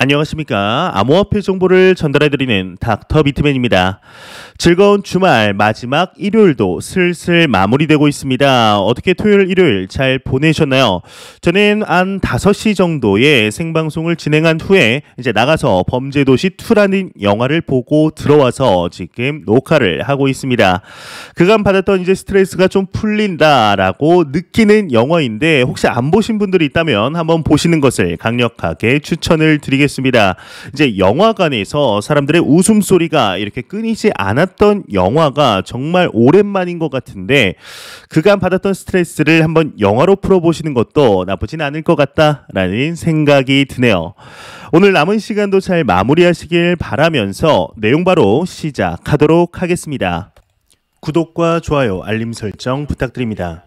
안녕하십니까. 암호화폐 정보를 전달해드리는 닥터 비트맨입니다. 즐거운 주말 마지막 일요일도 슬슬 마무리되고 있습니다. 어떻게 토요일, 일요일 잘 보내셨나요? 저는 한 5시 정도에 생방송을 진행한 후에 이제 나가서 범죄도시2라는 영화를 보고 들어와서 지금 녹화를 하고 있습니다. 그간 받았던 이제 스트레스가 좀 풀린다라고 느끼는 영화인데 혹시 안 보신 분들이 있다면 한번 보시는 것을 강력하게 추천을 드리겠습니다. 이제 영화관에서 사람들의 웃음소리가 이렇게 끊이지 않았던 영화가 정말 오랜만인 것 같은데 그간 받았던 스트레스를 한번 영화로 풀어보시는 것도 나쁘진 않을 것 같다라는 생각이 드네요. 오늘 남은 시간도 잘 마무리하시길 바라면서 내용 바로 시작하도록 하겠습니다. 구독과 좋아요, 알림 설정 부탁드립니다.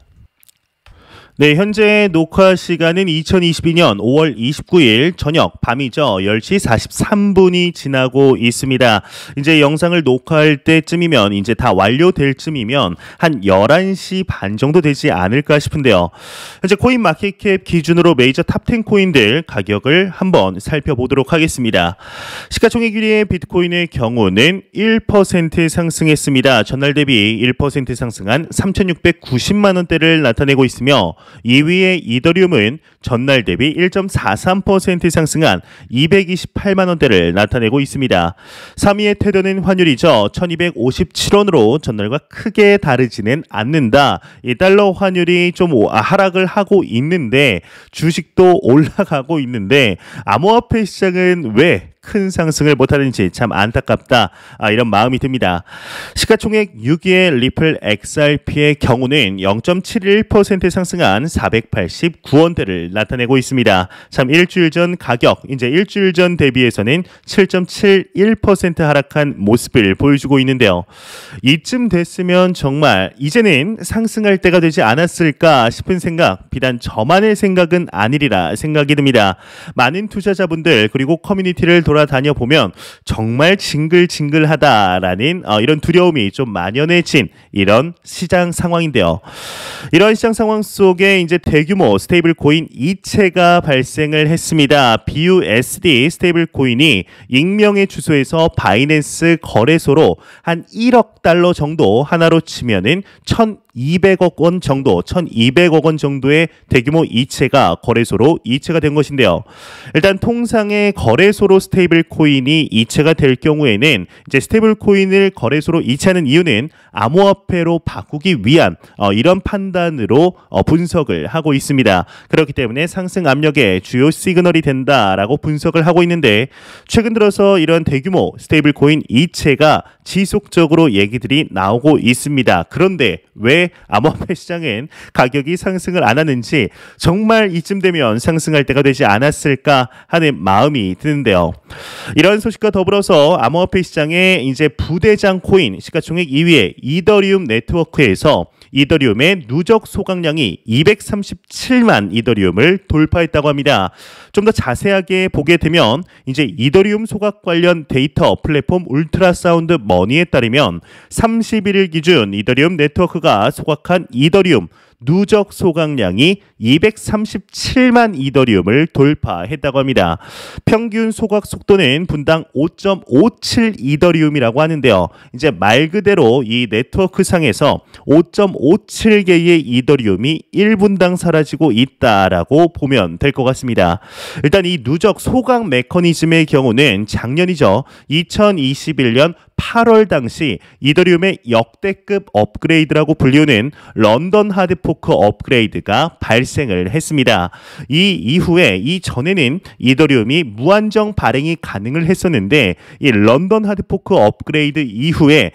네, 현재 녹화 시간은 2022년 5월 29일 저녁 밤이죠. 10시 43분이 지나고 있습니다. 이제 영상을 녹화할 때쯤이면 이제 다 완료될 쯤이면 한 11시 반 정도 되지 않을까 싶은데요. 현재 코인 마켓캡 기준으로 메이저 탑10 코인들 가격을 한번 살펴보도록 하겠습니다. 시가총액 1위의 비트코인의 경우는 1% 상승했습니다. 전날 대비 1% 상승한 3,690만 원대를 나타내고 있으며 2위의 이더리움은 전날 대비 1.43% 상승한 228만 원대를 나타내고 있습니다. 3위의 테더는 환율이죠. 1257원으로 전날과 크게 다르지는 않는다. 이 달러 환율이 좀 하락을 하고 있는데 주식도 올라가고 있는데 암호화폐 시장은 왜 큰 상승을 못하는지 참 안타깝다, 이런 마음이 듭니다. 시가총액 6위의 리플 XRP의 경우는 0.71% 상승한 489원대를 나타내고 있습니다. 참 일주일 전 가격, 이제 일주일 전 대비해서는 7.71% 하락한 모습을 보여주고 있는데요. 이쯤 됐으면 정말 이제는 상승할 때가 되지 않았을까 싶은 생각, 비단 저만의 생각은 아니리라 생각이 듭니다. 많은 투자자분들 그리고 커뮤니티를 돌아다녀 보면 정말 징글징글하다라는 이런 두려움이 좀 만연해진 이런 시장 상황인데요. 이런 시장 상황 속에 이제 대규모 스테이블 코인 이체가 발생을 했습니다. BUSD 스테이블 코인이 익명의 주소에서 바이낸스 거래소로 한 1억 달러 정도 하나로 치면은 1,200억 원 정도, 1,200억 원 정도의 대규모 이체가 거래소로 이체가 된 것인데요. 일단 통상의 거래소로 스테이블 코인이 이체가 될 경우에는 이제 스테이블 코인을 거래소로 이체하는 이유는 암호화폐로 바꾸기 위한 이런 판단으로 분석을 하고 있습니다. 그렇기 때문에 상승 압력의 주요 시그널이 된다라고 분석을 하고 있는데 최근 들어서 이런 대규모 스테이블 코인 이체가 지속적으로 얘기들이 나오고 있습니다. 그런데 왜 암호화폐 시장은 가격이 상승을 안 하는지 정말 이쯤 되면 상승할 때가 되지 않았을까 하는 마음이 드는데요. 이런 소식과 더불어서 암호화폐 시장에 이제 부대장 코인 시가총액 2위의 이더리움 네트워크에서 이더리움의 누적 소각량이 237만 이더리움을 돌파했다고 합니다. 좀 더 자세하게 보게 되면 이제 이더리움 소각 관련 데이터 플랫폼 울트라사운드 머니에 따르면 31일 기준 이더리움 네트워크가 소각한 이더리움 누적 소각량이 237만 이더리움을 돌파했다고 합니다. 평균 소각 속도는 분당 5.57 이더리움이라고 하는데요. 이제 말 그대로 이 네트워크 상에서 5.57개의 이더리움이 1분당 사라지고 있다라고 보면 될 것 같습니다. 일단 이 누적 소각 메커니즘의 경우는 작년이죠. 2021년 8월 당시 이더리움의 역대급 업그레이드라고 불리우는 런던 하드포크 업그레이드가 발생을 했습니다. 이 이후에 이전에는 이더리움이 무한정 발행이 가능을 했었는데 이 런던 하드포크 업그레이드 이후에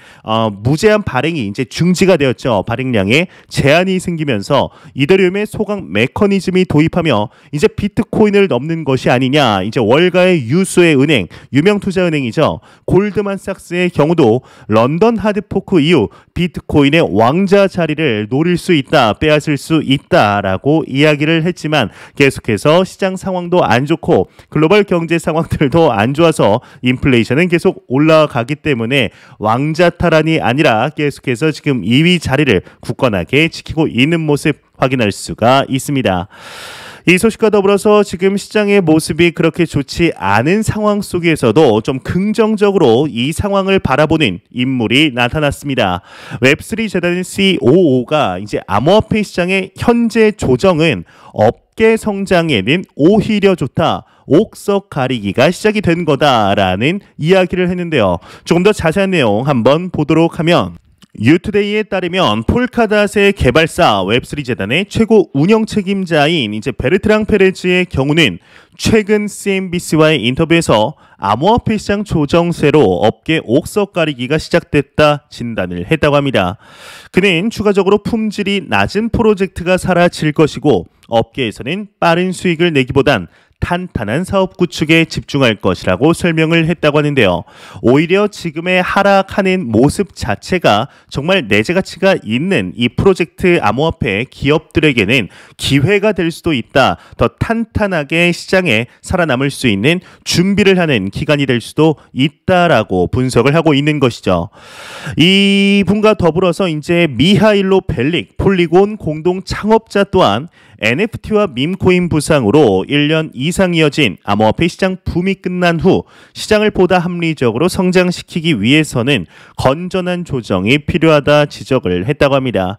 무제한 발행이 이제 중지가 되었죠. 발행량에 제한이 생기면서 이더리움의 소각 메커니즘이 도입하며 이제 비트코인을 넘는 것이 아니냐. 이제 월가의 유수의 은행, 유명 투자은행이죠. 골드만삭스의 경우도 런던 하드포크 이후 비트코인의 왕자 자리를 노릴 수 있다, 빼앗을 수 있다라고 이야기를 했지만 계속해서 시장 상황도 안 좋고 글로벌 경제 상황들도 안 좋아서 인플레이션은 계속 올라가기 때문에 왕자 탈환이 아니라 계속해서 지금 2위 자리를 굳건하게 지키고 있는 모습 확인할 수가 있습니다. 이 소식과 더불어서 지금 시장의 모습이 그렇게 좋지 않은 상황 속에서도 좀 긍정적으로 이 상황을 바라보는 인물이 나타났습니다. 웹3 재단의 COO가 이제 암호화폐 시장의 현재 조정은 업계 성장에는 오히려 좋다. 옥석 가리기가 시작이 된 거다라는 이야기를 했는데요. 조금 더 자세한 내용 한번 보도록 하면 유투데이에 따르면 폴카닷의 개발사 웹3 재단의 최고 운영 책임자인 이제 베르트랑 페레즈의 경우는 최근 CNBC와의 인터뷰에서 암호화폐 시장 조정세로 업계 옥석 가리기가 시작됐다 진단을 했다고 합니다. 그는 추가적으로 품질이 낮은 프로젝트가 사라질 것이고 업계에서는 빠른 수익을 내기보단 탄탄한 사업 구축에 집중할 것이라고 설명을 했다고 하는데요. 오히려 지금의 하락하는 모습 자체가 정말 내재 가치가 있는 이 프로젝트 암호화폐 기업들에게는 기회가 될 수도 있다. 더 탄탄하게 시장에 살아남을 수 있는 준비를 하는 기간이 될 수도 있다라고 분석을 하고 있는 것이죠. 이 분과 더불어서 이제 미하일로 벨릭 폴리곤 공동 창업자 또한 NFT와 밈코인 부상으로 1년 이상 이어진 암호화폐 시장 붐이 끝난 후 시장을 보다 합리적으로 성장시키기 위해서는 건전한 조정이 필요하다 지적을 했다고 합니다.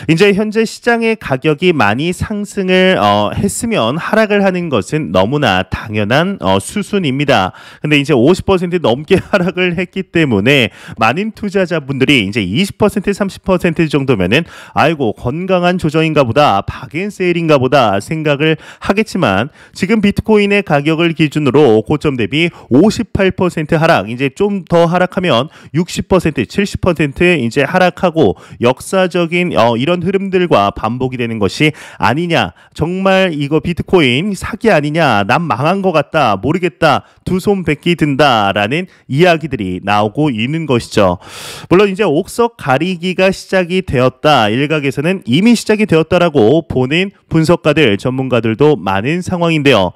이제 현재 시장의 가격이 많이 상승을 했으면 하락을 하는 것은 너무나 당연한 수순입니다. 근데 이제 50% 넘게 하락을 했기 때문에 많은 투자자분들이 이제 20% 30% 정도면은 아이고 건강한 조정인가 보다 박앤세일인가 보다 생각을 하겠지만 지금 비트코인의 가격을 기준으로 고점 대비 58% 하락, 이제 좀 더 하락하면 60% 70% 이제 하락하고 역사적인 이런 흐름들과 반복이 되는 것이 아니냐. 정말 이거 비트코인 사기 아니냐. 난 망한 것 같다. 모르겠다. 두 손 뱉기 든다라는 이야기들이 나오고 있는 것이죠. 물론 이제 옥석 가리기가 시작이 되었다. 일각에서는 이미 시작이 되었다라고 보는 분석가들, 전문가들도 많은 상황인데요.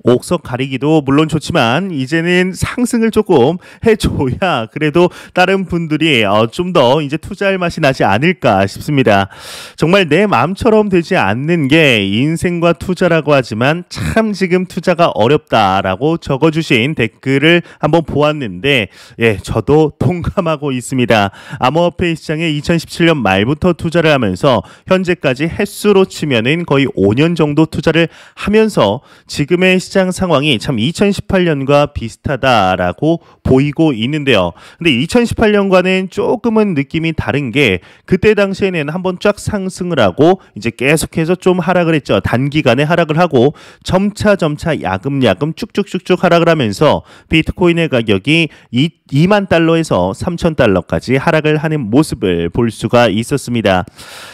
옥석 가리기도 물론 좋지만 이제는 상승을 조금 해줘야 그래도 다른 분들이 좀 더 이제 투자할 맛이 나지 않을까 싶습니다. 정말 내 마음처럼 되지 않는 게 인생과 투자라고 하지만 참 지금 투자가 어렵다라고 적어주신 댓글을 한번 보았는데 예, 저도 동감하고 있습니다. 암호화폐 시장에 2017년 말부터 투자를 하면서 현재까지 횟수로 치면은 거의 5년 정도 투자를 하면서 지금의 시장 상황이 참 2018년과 비슷하다라고 보이고 있는데요. 근데 2018년과는 조금은 느낌이 다른 게 그때 당시에는 한번 쫙 상승을 하고 이제 계속해서 좀 하락을 했죠. 단기간에 하락을 하고 점차 야금야금 쭉쭉쭉쭉 하락을 하면서 비트코인의 가격이 2만 달러에서 3천 달러까지 하락을 하는 모습을 볼 수가 있었습니다.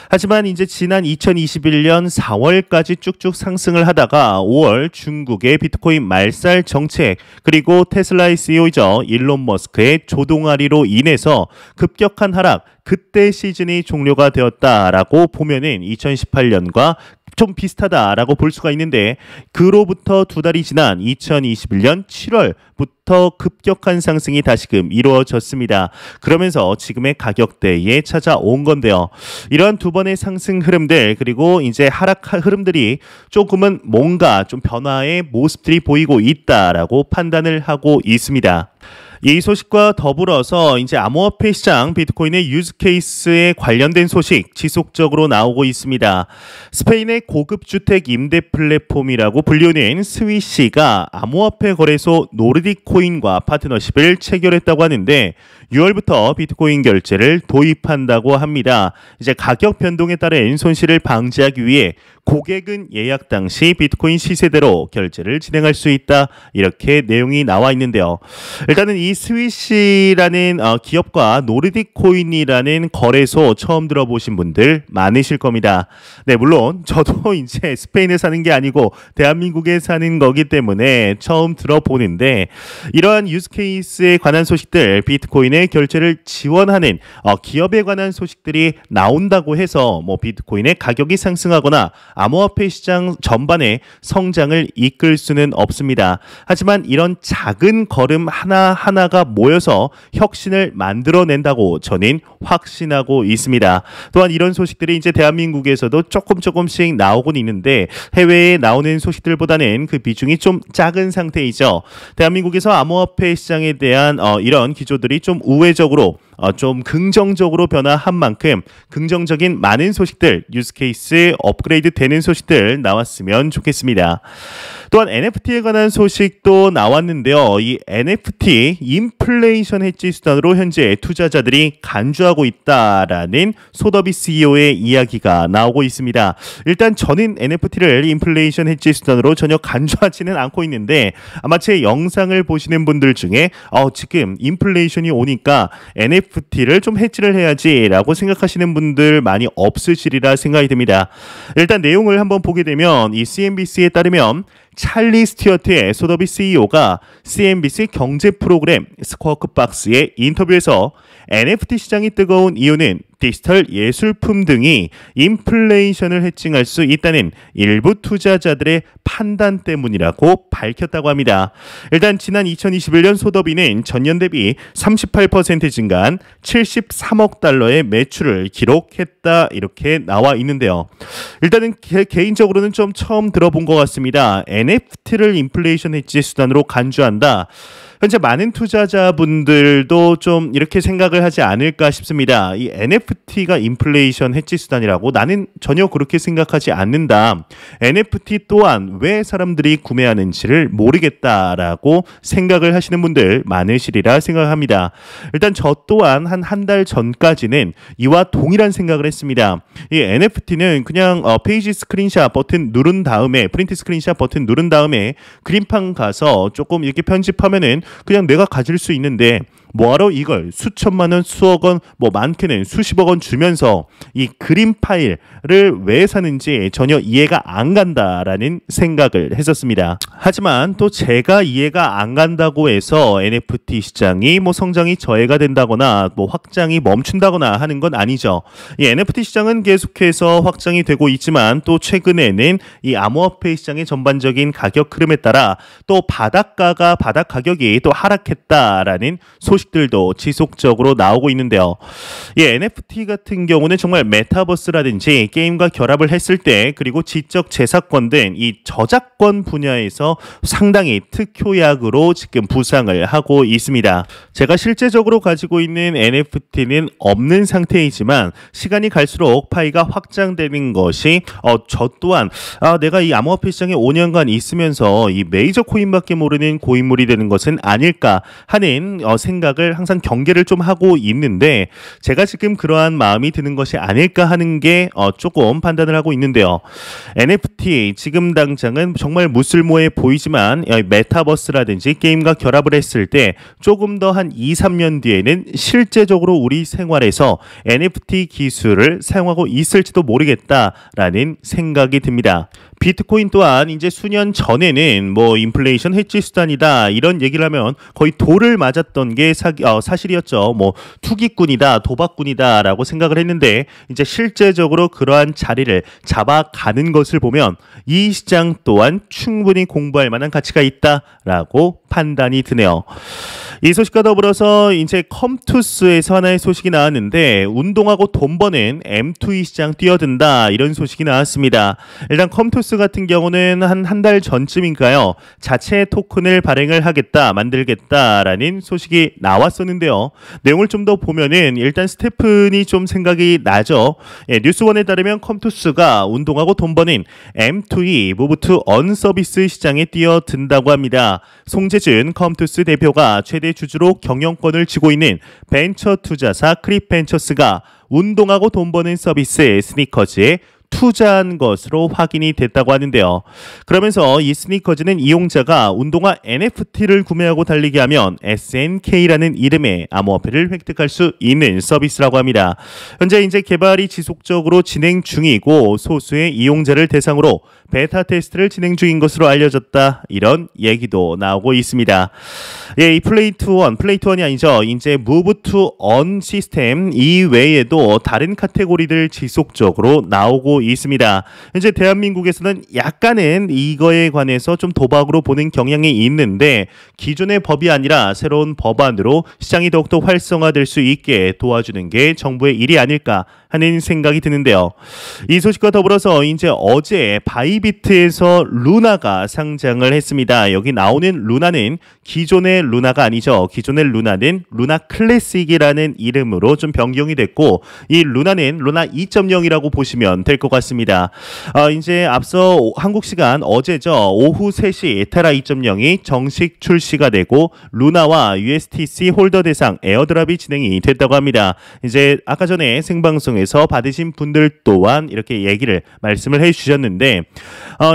하지만 이제 지난 2021년 4월까지 쭉쭉 상승을 하다가 5월 중국의 비트코인 말살 정책 그리고 테슬라의 CEO이죠. 일론 머스크의 조동아리로 인해서 급격한 하락, 그때 시즌이 종료가 되었다라고 보면은 2018년과 좀 비슷하다라고 볼 수가 있는데 그로부터 두 달이 지난 2021년 7월부터 급격한 상승이 다시금 이루어졌습니다. 그러면서 지금의 가격대에 찾아온 건데요. 이러한 두 번의 상승 흐름들 그리고 이제 하락 흐름들이 조금은 뭔가 좀 변화의 모습들이 보이고 있다라고 판단을 하고 있습니다. 이 소식과 더불어서 이제 암호화폐 시장 비트코인의 유즈 케이스에 관련된 소식 지속적으로 나오고 있습니다. 스페인의 고급 주택 임대 플랫폼이라고 불리는 스위시가 암호화폐 거래소 노르딕코인과 파트너십을 체결했다고 하는데 6월부터 비트코인 결제를 도입한다고 합니다. 이제 가격 변동에 따른 손실을 방지하기 위해 고객은 예약 당시 비트코인 시세대로 결제를 진행할 수 있다. 이렇게 내용이 나와 있는데요. 일단은 이 스위시라는 기업과 노르딕코인이라는 거래소 처음 들어보신 분들 많으실 겁니다. 네, 물론 저도 이제 스페인에 사는 게 아니고 대한민국에 사는 거기 때문에 처음 들어보는데 이러한 유즈케이스에 관한 소식들, 비트코인의 결제를 지원하는 기업에 관한 소식들이 나온다고 해서 뭐 비트코인의 가격이 상승하거나 암호화폐 시장 전반의 성장을 이끌 수는 없습니다. 하지만 이런 작은 걸음 하나하나가 모여서 혁신을 만들어낸다고 저는 확신하고 있습니다. 또한 이런 소식들이 이제 대한민국에서도 조금씩 나오곤 있는데 해외에 나오는 소식들보다는 그 비중이 좀 작은 상태이죠. 대한민국에서 암호화폐 시장에 대한 이런 기조들이 좀 우회적으로 좀 긍정적으로 변화한 만큼 긍정적인 많은 소식들, 유스케이스 업그레이드 되는 소식들 나왔으면 좋겠습니다. 또한 NFT에 관한 소식도 나왔는데요. 이 NFT 인플레이션 해지 수단으로 현재 투자자들이 간주하고 있다라는 소더비 CEO의 이야기가 나오고 있습니다. 일단 저는 NFT를 인플레이션 해지 수단으로 전혀 간주하지는 않고 있는데 아마 제 영상을 보시는 분들 중에 지금 인플레이션이 오니까 NFT를 좀 해지를 해야지라고 생각하시는 분들 많이 없으시리라 생각이 듭니다. 일단 내용을 한번 보게 되면 이 CNBC에 따르면 찰리 스튜어트의 소더비 CEO가 CNBC 경제 프로그램 스쿼크박스의 인터뷰에서 NFT 시장이 뜨거운 이유는 디지털 예술품 등이 인플레이션을 해칭할 수 있다는 일부 투자자들의 판단 때문이라고 밝혔다고 합니다. 일단 지난 2021년 소더비는 전년 대비 38% 증가한 73억 달러의 매출을 기록했다 이렇게 나와 있는데요. 일단은 개인적으로는 좀 처음 들어본 것 같습니다. NFT를 인플레이션 해지 수단으로 간주한다. 현재 많은 투자자분들도 좀 이렇게 생각을 하지 않을까 싶습니다. 이 NFT가 인플레이션 해지 수단이라고 나는 전혀 그렇게 생각하지 않는다. NFT 또한 왜 사람들이 구매하는지를 모르겠다라고 생각을 하시는 분들 많으시리라 생각합니다. 일단 저 또한 한 달 전까지는 이와 동일한 생각을 했습니다. 이 NFT는 그냥 페이지 스크린샷 버튼 누른 다음에 프린트 스크린샷 버튼 누른 다음에 그림판 가서 조금 이렇게 편집하면은 그냥 내가 가질 수 있는데 뭐하러 이걸 수천만 원, 수억 원, 뭐 많게는 수십억 원 주면서 이 그림 파일을 왜 사는지 전혀 이해가 안 간다라는 생각을 했었습니다. 하지만 또 제가 이해가 안 간다고 해서 NFT 시장이 뭐 성장이 저해가 된다거나 뭐 확장이 멈춘다거나 하는 건 아니죠. 이 NFT 시장은 계속해서 확장이 되고 있지만 또 최근에는 이 암호화폐 시장의 전반적인 가격 흐름에 따라 또 바닥 가격이 또 하락했다라는 소식들도 지속적으로 나오고 있는데요. 이 NFT 같은 경우는 정말 메타버스라든지 게임과 결합을 했을 때 그리고 지적 재산권 등 이 저작권 분야에서 상당히 특효약으로 지금 부상을 하고 있습니다. 제가 실제적으로 가지고 있는 NFT는 없는 상태이지만 시간이 갈수록 파이가 확장되는 것이 저 또한 내가 이 암호화폐 시장에 5년간 있으면서 이 메이저 코인밖에 모르는 고인물이 되는 것은 아닐까 하는 생각을 항상 경계를 좀 하고 있는데 제가 지금 그러한 마음이 드는 것이 아닐까 하는 게 조금 판단을 하고 있는데요. NFT 지금 당장은 정말 무쓸모해 보이지만 메타버스라든지 게임과 결합을 했을 때 조금 더 한 2, 3년 뒤에는 실제적으로 우리 생활에서 NFT 기술을 사용하고 있을지도 모르겠다라는 생각이 듭니다. 비트코인 또한 이제 수년 전에는 뭐 인플레이션 해지 수단이다 이런 얘기를 하면 거의 돌을 맞았던 게 사실이었죠. 뭐 투기꾼이다, 도박꾼이다라고 생각을 했는데 이제 실제적으로 그러한 자리를 잡아가는 것을 보면 이 시장 또한 충분히 공부할 만한 가치가 있다라고 판단이 드네요. 이 소식과 더불어서 이제 컴투스에서 하나의 소식이 나왔는데 운동하고 돈 버는 M2E 시장 뛰어든다 이런 소식이 나왔습니다. 일단 컴투스 같은 경우는 한 달 전쯤인가요? 자체 토큰을 발행을 만들겠다라는 소식이 나왔었는데요. 내용을 좀 더 보면은 일단 스테픈이 좀 생각이 나죠. 뉴스원에 따르면 컴투스가 운동하고 돈 버는 M2E 무브 투 언 서비스 시장에 뛰어든다고 합니다. 송재준 컴투스 대표가 최대 주주로 경영권을 쥐고 있는 벤처 투자사 크립벤처스가 운동하고 돈 버는 서비스 스니커즈에 투자한 것으로 확인이 됐다고 하는데요. 그러면서 이 스니커즈는 이용자가 운동화 NFT를 구매하고 달리게 하면 SNK라는 이름의 암호화폐를 획득할 수 있는 서비스라고 합니다. 현재 이제 개발이 지속적으로 진행 중이고 소수의 이용자를 대상으로 베타 테스트를 진행 중인 것으로 알려졌다. 이런 얘기도 나오고 있습니다. 이 플레이 투 원이 아니죠. 이제 무브 투 언 시스템 이외에도 다른 카테고리들 지속적으로 나오고 되고 있습니다. 현재 대한민국에서는 약간은 이거에 관해서 좀 도박으로 보는 경향이 있는데 기존의 법이 아니라 새로운 법안으로 시장이 더욱더 활성화될 수 있게 도와주는 게 정부의 일이 아닐까 하는 생각이 드는데요. 이 소식과 더불어서 이제 어제 바이비트에서 루나가 상장을 했습니다. 여기 나오는 루나는 기존의 루나가 아니죠. 기존의 루나는 루나 클래식이라는 이름으로 좀 변경이 됐고 이 루나는 루나 2.0이라고 보시면 될 것 같습니다. 이제 앞서 한국 시간 어제죠. 오후 3시 테라 2.0이 정식 출시가 되고 루나와 USTC 홀더 대상 에어드랍이 진행이 됐다고 합니다. 이제 아까 전에 생방송에서 받으신 분들 또한 이렇게 얘기를 말씀을 해주셨는데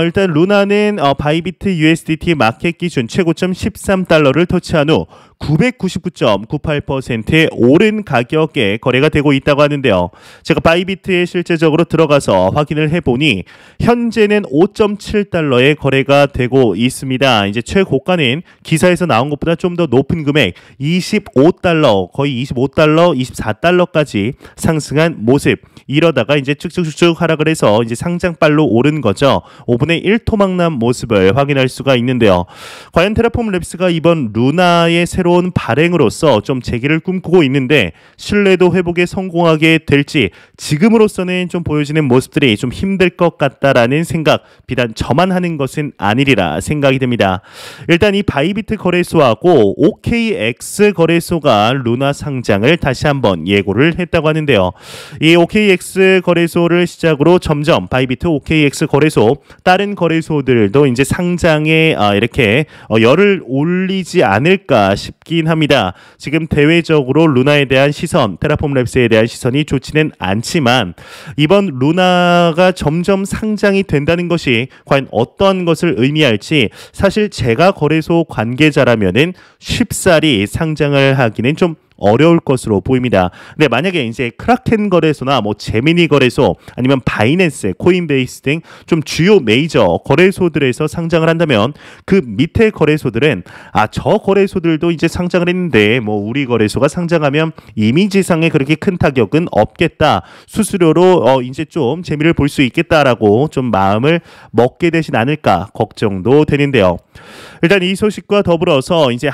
일단 루나는 바이비트 USDT 마켓 기준 최고점 13달러를 터치한 후 999.98%의 오른 가격에 거래가 되고 있다고 하는데요. 제가 바이비트에 실제적으로 들어가서 확인을 해보니 현재는 5.7달러에 거래가 되고 있습니다. 이제 최고가는 기사에서 나온 것보다 좀 더 높은 금액 25달러, 거의 25달러, 24달러까지 상승한 모습. 이러다가 이제 쭉쭉쭉 하락을 해서 이제 상장발로 오른 거죠. 5분의 1 토막난 모습을 확인할 수가 있는데요. 과연 테라폼 랩스가 이번 루나의 새로운 발행으로서 좀 재기를 꿈꾸고 있는데 신뢰도 회복에 성공하게 될지 지금으로서는 좀 보여지는 모습들이 좀 힘들 것 같다라는 생각, 비단 저만 하는 것은 아니리라 생각이 듭니다. 일단 이 바이비트 거래소하고 OKX 거래소가 루나 상장을 다시 한번 예고를 했다고 하는데요. 이 OKX 거래소를 시작으로 점점 바이비트 OKX 거래소 다른 거래소들도 이제 상장에 이렇게 열을 올리지 않을까 싶긴 합니다. 지금 대외적으로 루나에 대한 시선, 테라폼 랩스에 대한 시선이 좋지는 않지만 이번 루나가 점점 상장이 된다는 것이 과연 어떤 것을 의미할지 사실 제가 거래소 관계자라면은 쉽사리 상장을 하기는 좀 어려울 것으로 보입니다. 근데 만약에 이제 크라켄 거래소나 뭐 제미니 거래소 아니면 바이낸스, 코인베이스 등 좀 주요 메이저 거래소들에서 상장을 한다면 그 밑에 거래소들은 저 거래소들도 이제 상장을 했는데 뭐 우리 거래소가 상장하면 이미지상에 그렇게 큰 타격은 없겠다. 수수료로 이제 좀 재미를 볼 수 있겠다라고 좀 마음을 먹게 되진 않을까 걱정도 되는데요. 일단 이 소식과 더불어서 이제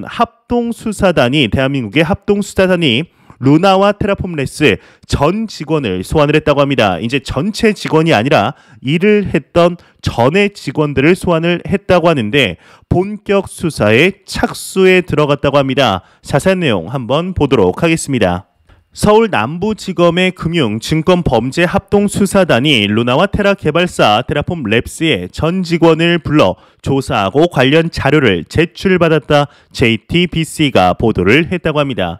합동수사단이 대한민국의 합동수사단이 루나와 테라폼 랩스 전 직원을 소환을 했다고 합니다. 이제 전체 직원이 아니라 일을 했던 전의 직원들을 소환을 했다고 하는데 본격 수사에 착수에 들어갔다고 합니다. 자세한 내용 한번 보도록 하겠습니다. 서울 남부지검의 금융증권범죄합동수사단이 루나와 테라 개발사 테라폼 랩스의 전 직원을 불러 조사하고 관련 자료를 제출받았다 JTBC가 보도를 했다고 합니다.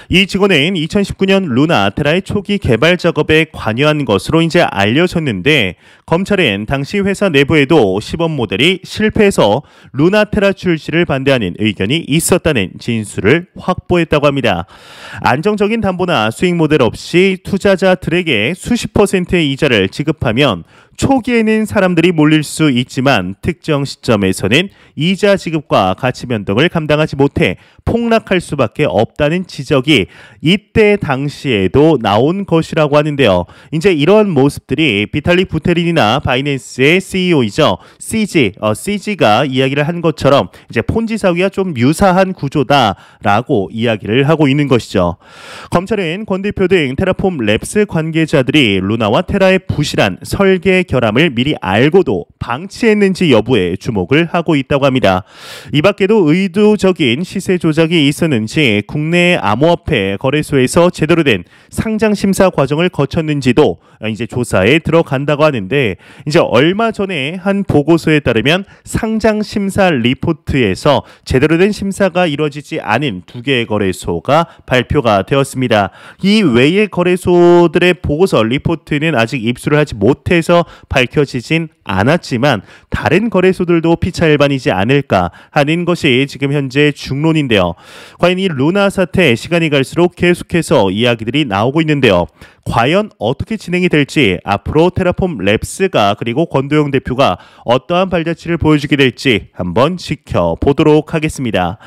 이 직원은 2019년 루나 테라의 초기 개발 작업에 관여한 것으로 이제 알려졌는데 검찰은 당시 회사 내부에도 시범 모델이 실패해서 루나 테라 출시를 반대하는 의견이 있었다는 진술을 확보했다고 합니다. 안정적인 담보나 수익 모델 없이 투자자들에게 수십 %의 이자를 지급하면 초기에는 사람들이 몰릴 수 있지만 특정 시점에서는 이자 지급과 가치 변동을 감당하지 못해 폭락할 수밖에 없다는 지적이 이때 당시에도 나온 것이라고 하는데요. 이제 이러한 모습들이 비탈릭 부테린이나 바이낸스의 CEO이죠. CG가 이야기를 한 것처럼 이제 폰지 사기와 좀 유사한 구조다라고 이야기를 하고 있는 것이죠. 검찰은 권 대표 등 테라폼 랩스 관계자들이 루나와 테라의 부실한 설계 결함을 미리 알고도 방치했는지 여부에 주목을 하고 있다고 합니다. 이 밖에도 의도적인 시세 조작이 있었는지 국내 암호화폐 거래소에서 제대로 된 상장 심사 과정을 거쳤는지도 이제 조사에 들어간다고 하는데 이제 얼마 전에 한 보고서에 따르면 상장 심사 리포트에서 제대로 된 심사가 이루어지지 않은 2개의 거래소가 발표가 되었습니다. 이 외의 거래소들의 보고서 리포트는 아직 입수를 하지 못해서 밝혀지진 않았지만 다른 거래소들도 피차일반이지 않을까 하는 것이 지금 현재 중론인데요. 과연 이 루나 사태 시간이 갈수록 계속해서 이야기들이 나오고 있는데요. 과연 어떻게 진행이 될지 앞으로 테라폼 랩스가 그리고 권도영 대표가 어떠한 발자취를 보여주게 될지 한번 지켜보도록 하겠습니다.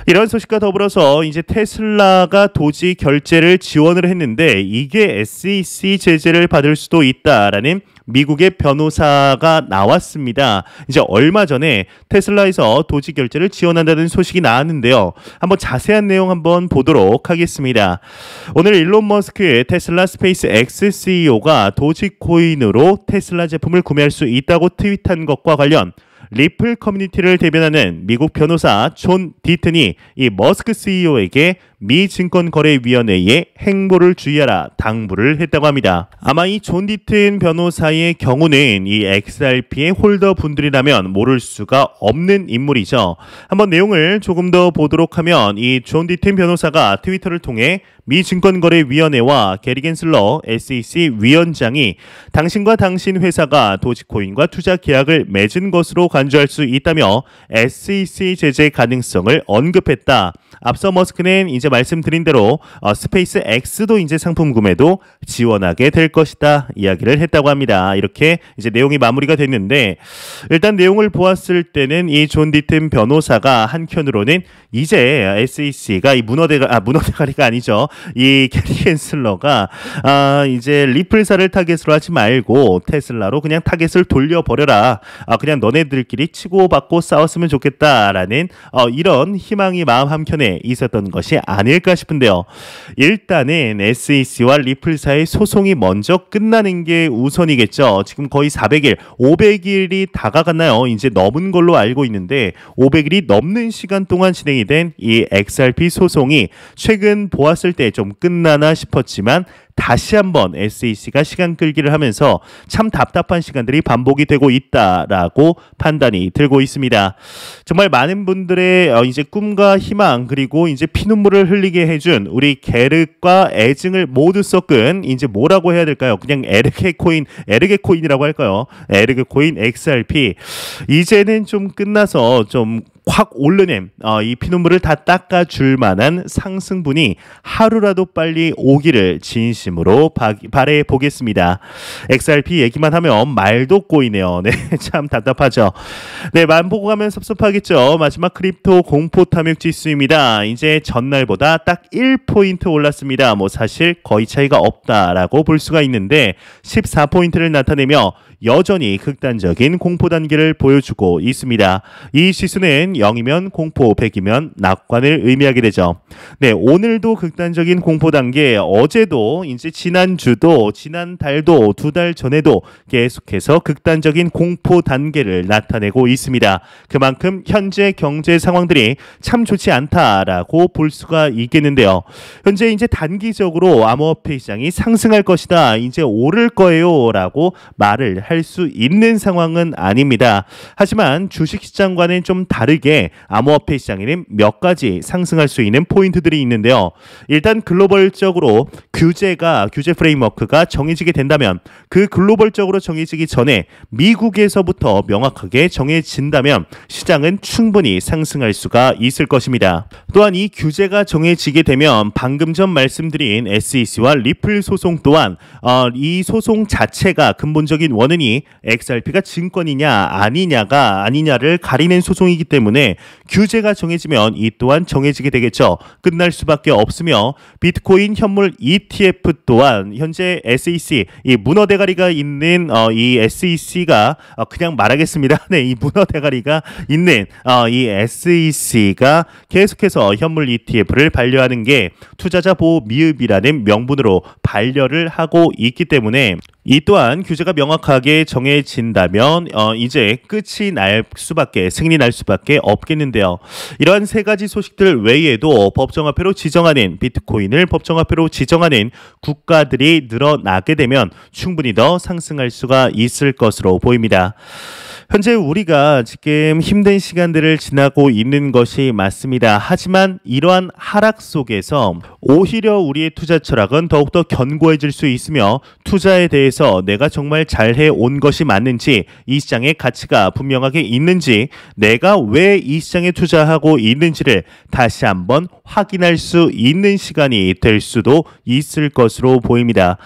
이런 소식과 더불어서 이제 테슬라가 도지 결제를 지원을 했는데 이게 SEC 제재를 받을 수도 있다라는 미국의 변호사가 나왔습니다. 이제 얼마 전에 테슬라에서 도지 결제를 지원한다는 소식이 나왔는데요. 한번 자세한 내용 한번 보도록 하겠습니다. 오늘 일론 머스크의 테슬라 스페이스 X CEO가 도지코인으로 테슬라 제품을 구매할 수 있다고 트윗한 것과 관련 리플 커뮤니티를 대변하는 미국 변호사 존 디튼이 이 머스크 CEO에게 미 증권거래위원회에 행보를 주의하라 당부를 했다고 합니다. 아마 이 존 디튼 변호사의 경우는 이 XRP의 홀더 분들이라면 모를 수가 없는 인물이죠. 한번 내용을 조금 더 보도록 하면 이 존 디튼 변호사가 트위터를 통해 미 증권거래위원회와 게리 겐슬러 SEC 위원장이 당신과 당신 회사가 도지코인과 투자 계약을 맺은 것으로 간주할 수 있다며 SEC 제재 가능성을 언급했다. 앞서 머스크는 이제 말씀드린 대로 스페이스 X도 이제 상품 구매도 지원하게 될 것이다 이야기를 했다고 합니다. 이렇게 이제 내용이 마무리가 됐는데 일단 내용을 보았을 때는 이 존 디튼 변호사가 한편으로는 이제 SEC가 이 문어대가리가 아니죠. 이 게리 겐슬러가 이제 리플사를 타겟으로 하지 말고 테슬라로 그냥 타겟을 돌려버려라. 그냥 너네들끼리 치고받고 싸웠으면 좋겠다라는 이런 희망이 마음 한켠에 있었던 것이 아닐까 싶은데요. 일단은 SEC와 리플사의 소송이 먼저 끝나는 게 우선이겠죠. 지금 거의 400일, 500일이 다가갔나요? 이제 넘은 걸로 알고 있는데 500일이 넘는 시간 동안 진행이 된 이 XRP 소송이 최근 보았을 때 좀 끝나나 싶었지만 다시 한번 SEC가 시간 끌기를 하면서 참 답답한 시간들이 반복이 되고 있다라고 판단이 들고 있습니다. 정말 많은 분들의 이제 꿈과 희망 그리고 이제 피눈물을 흘리게 해준 우리 게르과 애증을 모두 섞은 이제 뭐라고 해야 될까요? 그냥 에르게코인이라고 할까요? 에르게코인 XRP 이제는 좀 끝나서 좀 확 오르는 이 피눈물을 다 닦아줄 만한 상승분이 하루라도 빨리 오기를 진심으로 바래 보겠습니다. XRP 얘기만 하면 말도 꼬이네요. 네, 참 답답하죠. 네, 만 보고 가면 섭섭하겠죠. 마지막 크립토 공포 탐욕 지수입니다. 이제 전날보다 딱 1포인트 올랐습니다. 뭐 사실 거의 차이가 없다라고 볼 수가 있는데 14포인트를 나타내며 여전히 극단적인 공포 단계를 보여주고 있습니다. 이 지수는 0이면 공포, 100이면 낙관을 의미하게 되죠. 네, 오늘도 극단적인 공포 단계, 어제도 이제 지난주도 지난달도 두 달 전에도 계속해서 극단적인 공포 단계를 나타내고 있습니다. 그만큼 현재 경제 상황들이 참 좋지 않다라고 볼 수가 있겠는데요. 현재 이제 단기적으로 암호화폐 시장이 상승할 것이다, 이제 오를 거예요라고 말을 할 수 있는 상황은 아닙니다. 하지만 주식시장과는 좀 다르게 암호화폐 시장에는 몇 가지 상승할 수 있는 포인트들이 있는데요. 일단 글로벌적으로 규제 프레임워크가 정해지게 된다면 그 글로벌적으로 정해지기 전에 미국에서부터 명확하게 정해진다면 시장은 충분히 상승할 수가 있을 것입니다. 또한 이 규제가 정해지게 되면 방금 전 말씀드린 SEC와 리플 소송 또한 이 소송 자체가 근본적인 원인이 XRP가 증권이냐 아니냐를 가리는 소송이기 때문에 규제가 정해지면 이 또한 정해지게 되겠죠. 끝날 수밖에 없으며 비트코인 현물 ETF 또한 현재 SEC 이 문어 대가리가 있는 이 SEC가 그냥 말하겠습니다. 네, 이 문어 대가리가 있는 이 SEC가 계속해서 현물 ETF를 반려하는 게 투자자 보호 미흡이라는 명분으로 반려를 하고 있기 때문에 이 또한 규제가 명확하게 정해진다면 이제 승리 날 수밖에 없겠는데요. 이러한 세 가지 소식들 외에도 법정화폐로 지정하는 비트코인을 법정화폐로 지정하는 국가들이 늘어나게 되면 충분히 더 상승할 수가 있을 것으로 보입니다. 현재 우리가 지금 힘든 시간들을 지나고 있는 것이 맞습니다. 하지만 이러한 하락 속에서 오히려 우리의 투자 철학은 더욱더 견고해질 수 있으며 투자에 대해서 내가 정말 잘해 온 것이 맞는지, 이 시장의 가치가 분명하게 있는지, 내가 왜 이 시장에 투자하고 있는지를 다시 한번 확인할 수 있는 시간이 될 수도 있을 것으로 보입니다.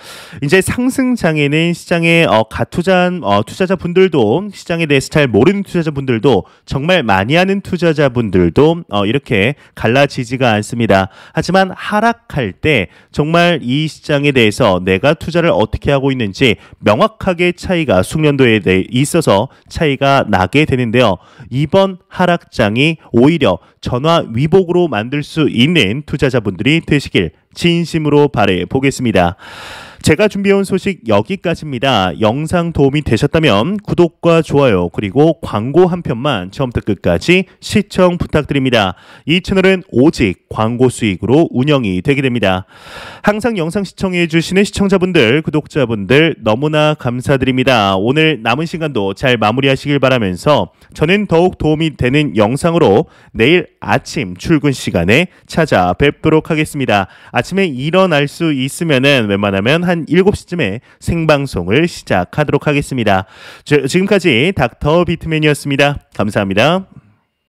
이제 상승장에는 시장에 가투자한 투자자분들도 시장에 대해서 잘 모르는 투자자분들도 정말 많이 하는 투자자분들도 이렇게 갈라지지가 않습니다. 하지만 하락할 때 정말 이 시장에 대해서 내가 투자를 어떻게 하고 있는지 명확하게 차이가 숙련도에 있어서 차이가 나게 되는데요. 이번 하락장이 오히려 전화 위복으로 만들 수 있는 투자자분들이 되시길 진심으로 바라보겠습니다. 제가 준비해온 소식 여기까지입니다. 영상 도움이 되셨다면 구독과 좋아요 그리고 광고 한 편만 처음부터 끝까지 시청 부탁드립니다. 이 채널은 오직 광고 수익으로 운영이 되게 됩니다. 항상 영상 시청해 주시는 시청자분들, 구독자분들 너무나 감사드립니다. 오늘 남은 시간도 잘 마무리하시길 바라면서 저는 더욱 도움이 되는 영상으로 내일 아침 출근 시간에 찾아뵙도록 하겠습니다. 아침에 일어날 수 있으면은 웬만하면 한 7시쯤에 생방송을 시작하도록 하겠습니다. 지금까지 닥터 비트맨이었습니다. 감사합니다.